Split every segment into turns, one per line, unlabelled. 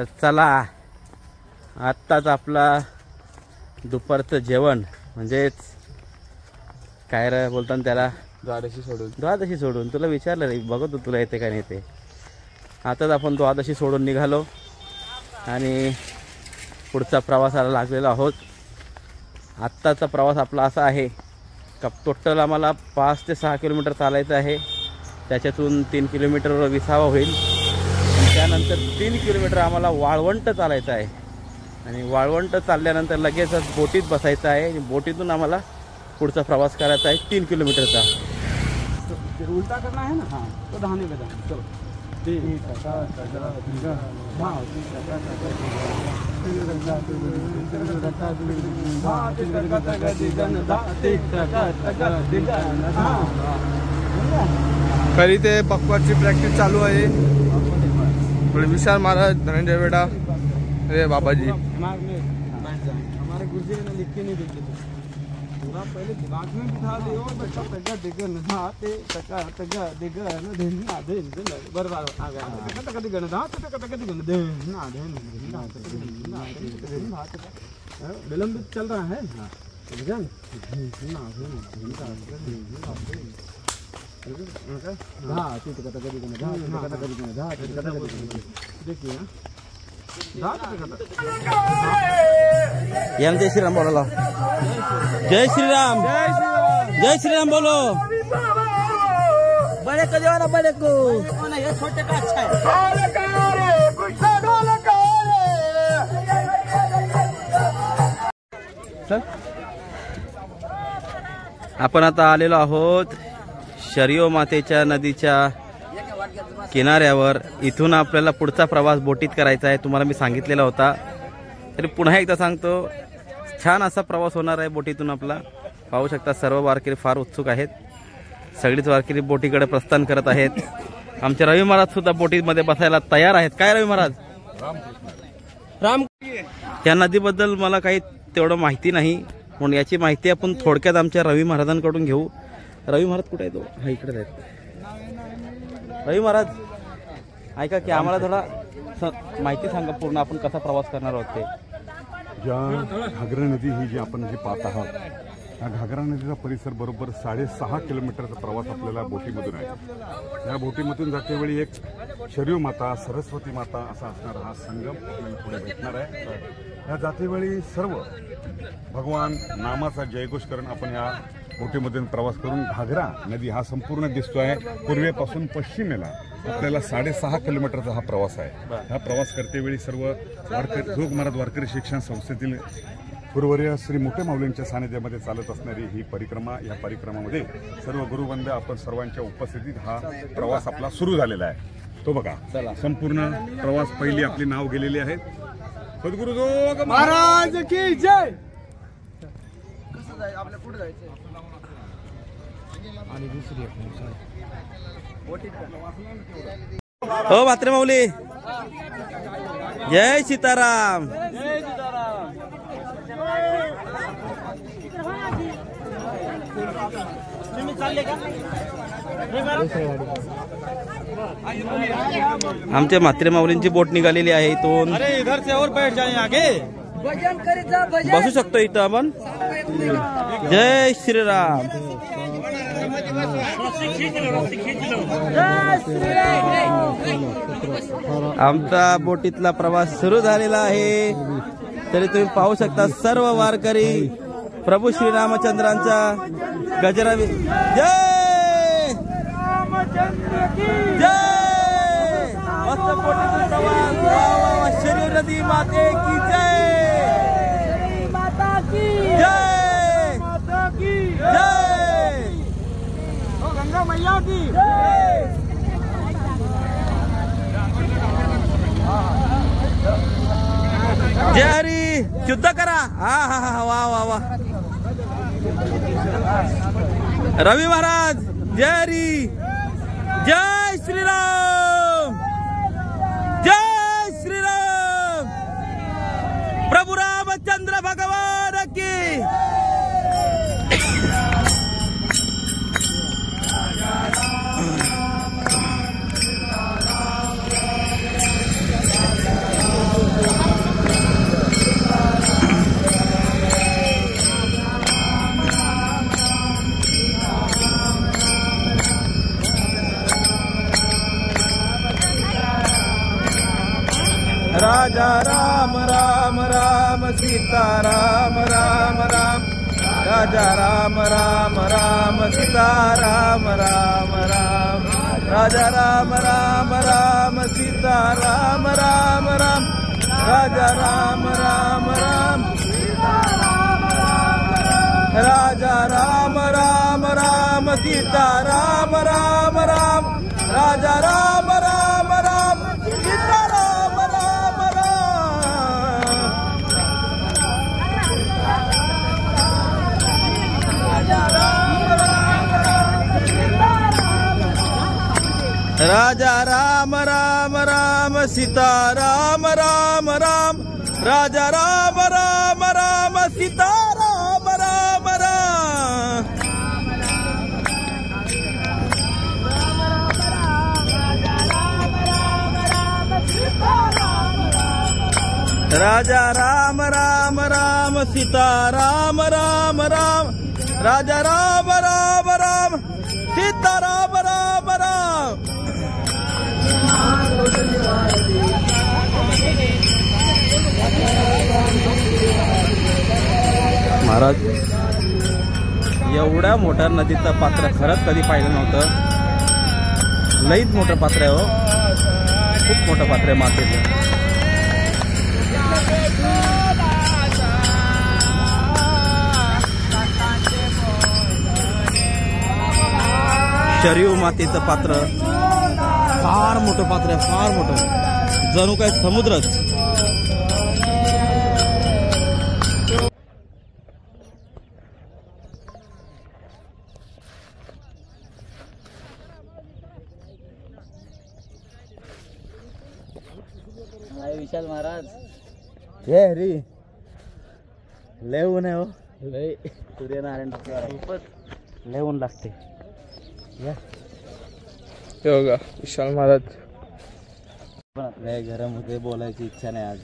तर चला आत्ताच आपला दुपारचं जेवण म्हणजेच काय रे बोलतात त्याला द्वादशी सोडून तुला विचारलं रे बघतो तुला येते का नाही ते. आताच आपण द्वादशी सोडून निघालो आणि पुढचा प्रवासाला लागलेलो आहोत. आत्ताचा प्रवास आपला असा आहे का टोटल आम्हाला 5 ते 6 किलोमीटर चालायचं आहे. त्याच्यातून 3 किलोमीटर विसावा होईल आणि त्यानंतर 3 किलोमीटर आम्हाला वाळवंट चालायचं आहे आणि वाळवंट चालल्यानंतर लगेचच बोटीत बसायचं आहे आणि बोटीतून आम्हाला पुढचा प्रवास करायचा आहे 3 किलोमीटरचा.
उलटा करना है ना. हाँ तो दहाने पे चलो.
खरी ते पक्वाची प्रॅक्टिस चालू आहे. विशाल महाराज, धनंजय वेडा, अरे बाबाजी.
हमारे गुरुजी ने लिख के नहीं देते पूरा पहले दिमाग में बिठा दे और बेटा तगा दिगन हाते तगा तगा दिगन दिन ना दिन बर्बाद आ गया. तगा तगा दिगन हाथ तगा तगा दिगन दिन ना दिन हाथ विलंबित चल रहा है. हां दिगन ना हां तगा तगा दिगन हां तगा दिगन देखिए
एम जय श्रीराम बोलो. जय श्रीराम जय श्रीराम बोलो. बड़े को देवाना बड़े को ये छोटे का अच्छा है. आपण आता आलेलो आहोत शरियो मातेच्या नदीच्या किनाऱ्यावर. इथून आपल्याला पुढचा प्रवास बोटीत करायचा आहे. तुम्हाला मी सांगितलेला होता तरी पुन्हा एकदा सांगतो. छान असा प्रवास होणार आहे बोटीतून आपला. पाहू शकता सर्व वारकरी फार उत्सुक आहेत. सगळीच वारकरी बोटीकडे प्रस्थान करत आहेत. आमचे रवी महाराज सुद्धा बोटीमध्ये बसायला तयार आहेत. काय रवी महाराज? राम. या नदीबद्दल मला काही तेवढं माहिती नाही म्हणून याची माहिती आपण थोडक्यात आमच्या रवी महाराजांकडून घेऊ. रवी महाराज कुठे आहे? तो हा इकडे आहेत. रवी महाराज ऐका की आम्हाला थोडा माहिती सांगा पूर्ण आपण कसा प्रवास करणार आहोत ते.
ज्या घागरा नदी ही जी आपण जी पाहत आहात या घागरा नदीचा परिसर बरोबर 6.5 किलोमीटरचा प्रवास आपल्याला बोटीमधून आहे. या बोटीमधून जातेवेळी एक शरियो माता, सरस्वती माता असा असणारा हा संगम आपल्याला पुढे भेटणार आहे. या जातेवेळी सर्व भगवान नामाचा जयघोष करून आपण या बोटीमधून प्रवास करून घागरा नदी हा संपूर्ण दिसतो आहे. पूर्वेपासून पश्चिमेला आपल्याला 6.5 किलोमीटरचा हा प्रवास आहे. हा प्रवास करतेवेळी सर्व वारकरी जोग महाराज वारकरी शिक्षण संस्थेतील गुरुवर्य श्री मोठे माऊलींच्या सानिध्यामध्ये चालत असणारी ही परिक्रमा. या परिक्रमामध्ये सर्व गुरुवंद आपण सर्वांच्या उपस्थितीत हा प्रवास आपला सुरू झालेला आहे. तो बघा संपूर्ण प्रवास पहिली आपली नाव गेलेली आहे. सद्गुरु जोग
महाराज की जय. कसं जाय आपल्या पुढे जायचं आणि दुसरी
हो म्हात्रे माऊली. जय सीताराम.
जय सीताराम. तुम्ही चालले का?
आमच्या म्हात्रे माऊलींची बोट निघालेली आहे इथून.
अरे इधर से और बैठ जाए आगे.
बसू शकतो इथं आपण. जय श्रीराम. आमचा बोटीतला प्रवास सुरू झालेला आहे. तरी तुम्ही पाहू शकता सर्व वारकरी प्रभू श्रीरामचंद्रांचा गजरा. जय जय. मस्त बोटीतून प्रवास. शरीर नदी माते की जय. जय जय.
गंगा मैया की
जय हरी. शुद्ध करा. हा हा हा. वा वा वा. रवी महाराज जय हरी. जय श्रीराम. जय श्रीराम. प्रभु रामचंद्र भगवान की. सीता राम राम राम राजा राम राम राम सीता राम राम राम राजा राम राम राम सीता राम राम राम राजा राम राम राम राजा राम राम राम सीता राम राम राम राजा राम राम राम सीता राम राम राजा राम राम राम सीता राम राम राम राजा राम राम राम सीता राम राम राम राजा राम राम राम सीता राम राम राम राजा राम राम राम सीता राम राम राम महाराज एवढ्या मोठ्या नदीचं पात्र खरंच कधी पाहिलं नव्हतं. लईच मोठं पात्र आहे हो, खूप मोठं पात्र आहे मातेचं. शरीव मातेचं पात्र फार मोठं पात्र आहे, फार मोठं, जणू काय समुद्रच.
विशाल महाराज
हे हरी लय ऊन आहे हो, लय सूर्यनारायण खूपच लय ऊन लागते. या
बघा विशाल महाराज.
पण आपल्या घरामध्ये बोलायची इच्छा नाही आज.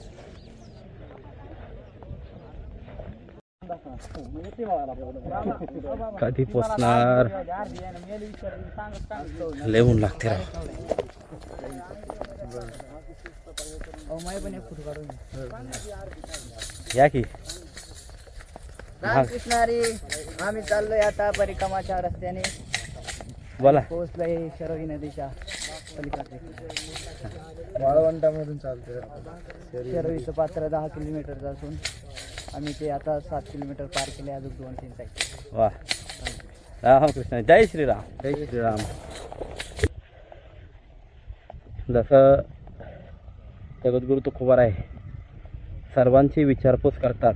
कधी पोचणार, लय ऊन लागते राव. या की
रामकृष्णारी. आम्ही चाललोय आता परिक्रमाच्या रस्त्याने.
बोला.
पोहोचलोय शरवी नदीच्या पलीकडे. वाळवंटामधून चालतोय. शरवीचं पात्र 10 किलोमीटरचं असून आम्ही ते आता 7 किलोमीटर पार केले. अजून 2-3 साईड.
वा. रामकृष्ण. जय श्रीराम. जय श्रीराम. जसं जगद्गुरु तुकोबाराय सर्वांची विचारपूस करतात,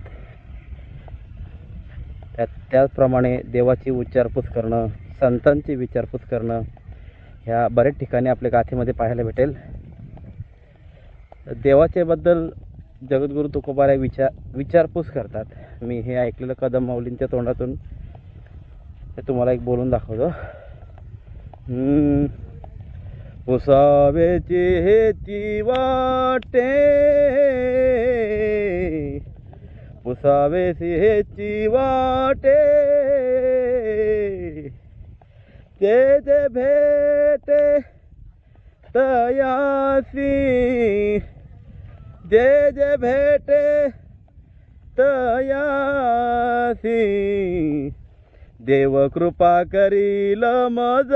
त्याचप्रमाणे देवाची विचारपूस करणं, संतांची विचारपूस करणं ह्या बऱ्याच ठिकाणी आपल्या गाथेमध्ये पाहायला भेटेल. देवाचे बद्दल जगद्गुरु तुकोबाराय विचारपूस करतात. मी हे ऐकलेलं कदम माऊलींच्या तोंडातून ते तुम्हाला एक बोलून दाखवतो. पुसावेची हेची वाटे, पुसावेची हेची वाटे, ते जे भेटे तयासी, जे जे भेटे तयासी, देव कृपा करील मज,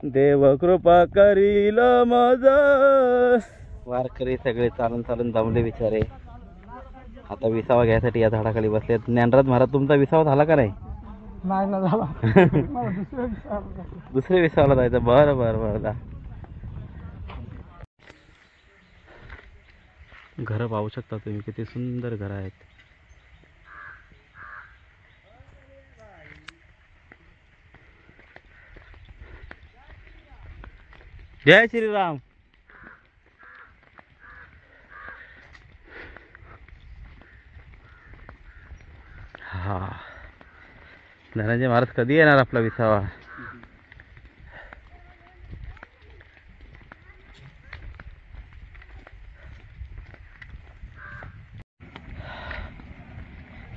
देव कृपा करील मज. वारकरी सगळे चालून चालून दमले बिचारे. आता विसावा घ्यायसाठी या झाडाखाली बसले. ज्ञानराज महाराज तुमचा विसावा झाला का नाही?
नाही ना झाला.
दुसऱ्या विसावाला जायचं. बरं बरं बरं. घरं पाहू शकता तुम्ही, किती सुंदर घरं आहेत. जय श्रीराम. हा, धनंजय महाराज कधी येणार आपला विसावा?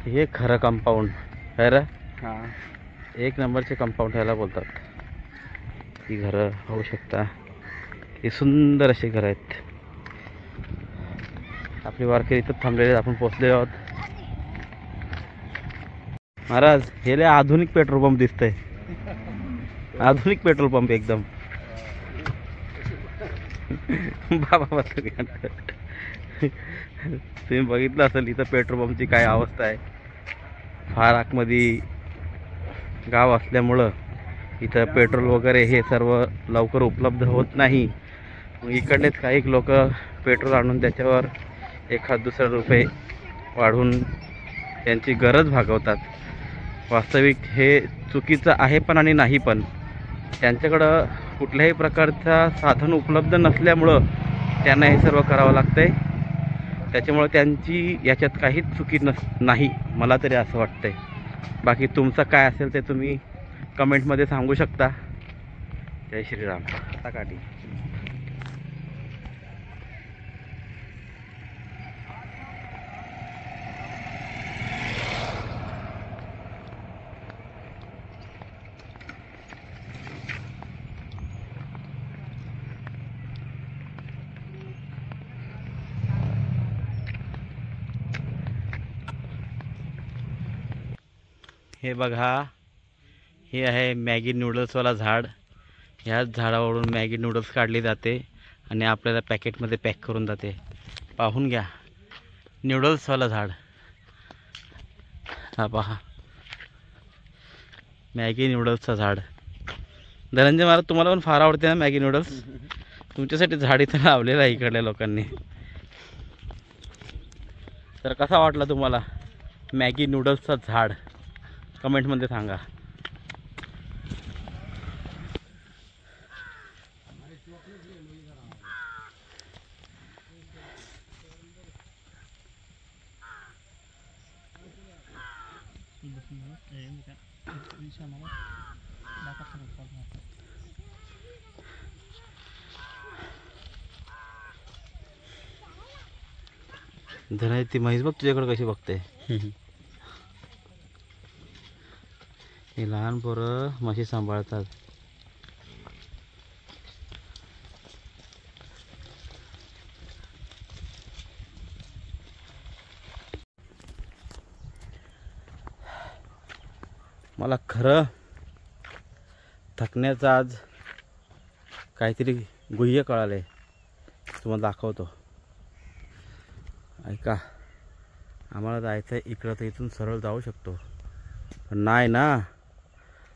हे खरं कंपाऊंड आहे रे.
हा,
1 नंबरचे कंपाऊंड ह्याला बोलतात. ही घरं पाहू शकता, ही सुंदर अशी घरं आहेत. आपले वारकरी इथं थांबलेले आहेत, आपण पोहोचलेलो आहोत. महाराज हे लय आधुनिक पेट्रोल पंप दिसतंय, आधुनिक पेट्रोल पंप एकदम. बाबा तुम्ही बघितलं असेल इथं पेट्रोल पंपची काय अवस्था आहे. फार आतमध्ये गाव असल्यामुळं इथं पेट्रोल वगैरे हे सर्व लवकर उपलब्ध होत नाही. इकडलेच काही लोक पेट्रोल आणून त्याच्यावर एखाद दुसरा रुपये वाढवून त्यांची गरज भागवतात. वास्तविक हे चुकीचं आहे पण आणि नाही पण. त्यांच्याकडं कुठल्याही प्रकारचं साधन उपलब्ध नसल्यामुळं त्यांना हे सर्व करावं लागतंय. त्याच्यामुळे त्यांची याच्यात काहीच चुकी नाही, मला तरी असं वाटतंय. बाकी तुमचं काय असेल ते तुम्ही कमेंटमध्ये सांगू शकता. जय श्रीराम. आता काठी हे बघा, हे आहे मॅगी नूडल्सवाला झाड. ह्याच झाडावरून मॅगी नूडल्स काढली जाते आणि आपल्याला पॅकेटमध्ये पॅक करून जाते. पाहून घ्या, नूडल्सवाला झाड. हा पहा, मॅगी नूडल्सचं झाड. धनंजय महाराज तुम्हाला पण फार आवडते ना मॅगी नूडल्स? तुमच्यासाठी झाड इथं लावलेलं आहे इकडल्या लोकांनी. तर कसा वाटला तुम्हाला मॅगी नूडल्सचं झाड? कमेंटमध्ये सांगा. धनय ती म्हैस बघ तुझ्याकडे कशी बघते. हे लहान पोरं म्हशी सांभाळतात. मला खरं थकण्याचं आज काहीतरी गुह्य कळालंय, तुम्हाला दाखवतो. ऐका, आम्हाला जायचं आहे इकडं, तर इथून सरळ जाऊ शकतो पण नाही ना.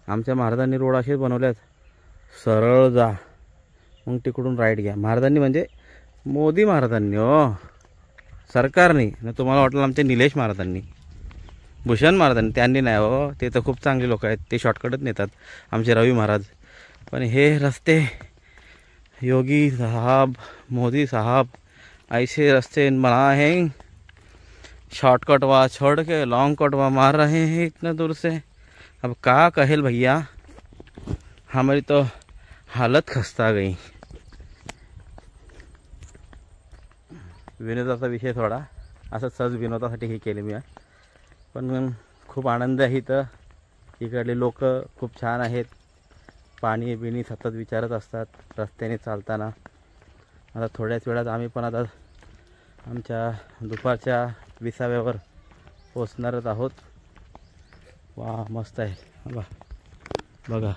आमच्या महाराजांनी रोड असेच बनवल्यात, सरळ जा मग तिकडून राईट घ्या. महाराजांनी म्हणजे मोदी महाराजांनी, हो सरकारने. तुम्हाला वाटलं आमच्या निलेश महाराजांनी, भूषण महाराजांनी, त्यांनी नाही हो. ते तर खूप चांगले लोक आहेत, ते शॉर्टकटच नेतात आमचे रवी महाराज. पण हे रस्ते योगी साहब, मोदी साहब ऐसे रास्ते बना है, शॉर्टकट वा छोड़ के लॉन्ग कट वा मार रहे हैं इतना दूर से. अब का कहेल भैया, हमारी तो हालत खस्ता गई. विनोदाचा विषय थोडा असं सहज विनोदासाठी हे केले मी. पण खूप आनंद आहे इथं. इकडले लोक खूप छान आहेत, पाणी बिणी सतत विचारत असतात रस्त्याने चालताना. आता थोड्याच वेळात आम्ही पण आता आमच्या दुपारच्या विसाव्यावर पोचणारच आहोत. वा मस्त आहे बघा, बघा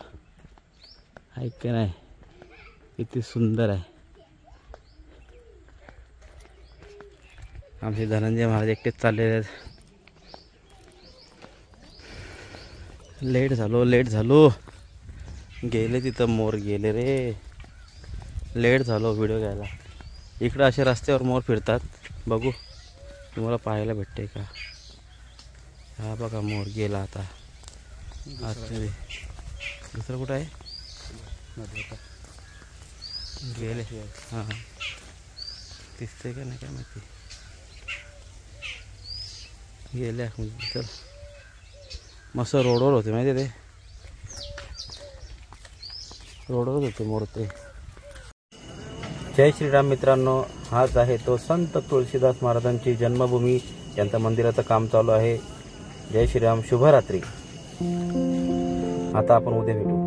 ऐक की नाही, किती सुंदर आहे. आमचे धनंजय महाराज एकटेच चाललेले आहेत. लेट झालो गेले तिथं मोर गेले रे. लेट झालो व्हिडिओ घ्यायला. इकडं असे रस्त्यावर मोर फिरतात, बघू तुम्हाला पाहायला भेटते का. हा बघा मोर गेला आता आतमध्ये. दुसरं कुठं आहे? गेले. हां दिसते का नाही काय माहिती. गेल्या चल. मस्त रोडवर होते माहिती, ते रोडवर होते मोर ते. जय श्रीराम मित्रांनो, हाच आहे तो संत तुळशीदास महाराजांची जन्मभूमी. त्यांच्या मंदिराचं काम चालू आहे. जय श्रीराम, शुभरात्री. आता आपण उद्या भेटू.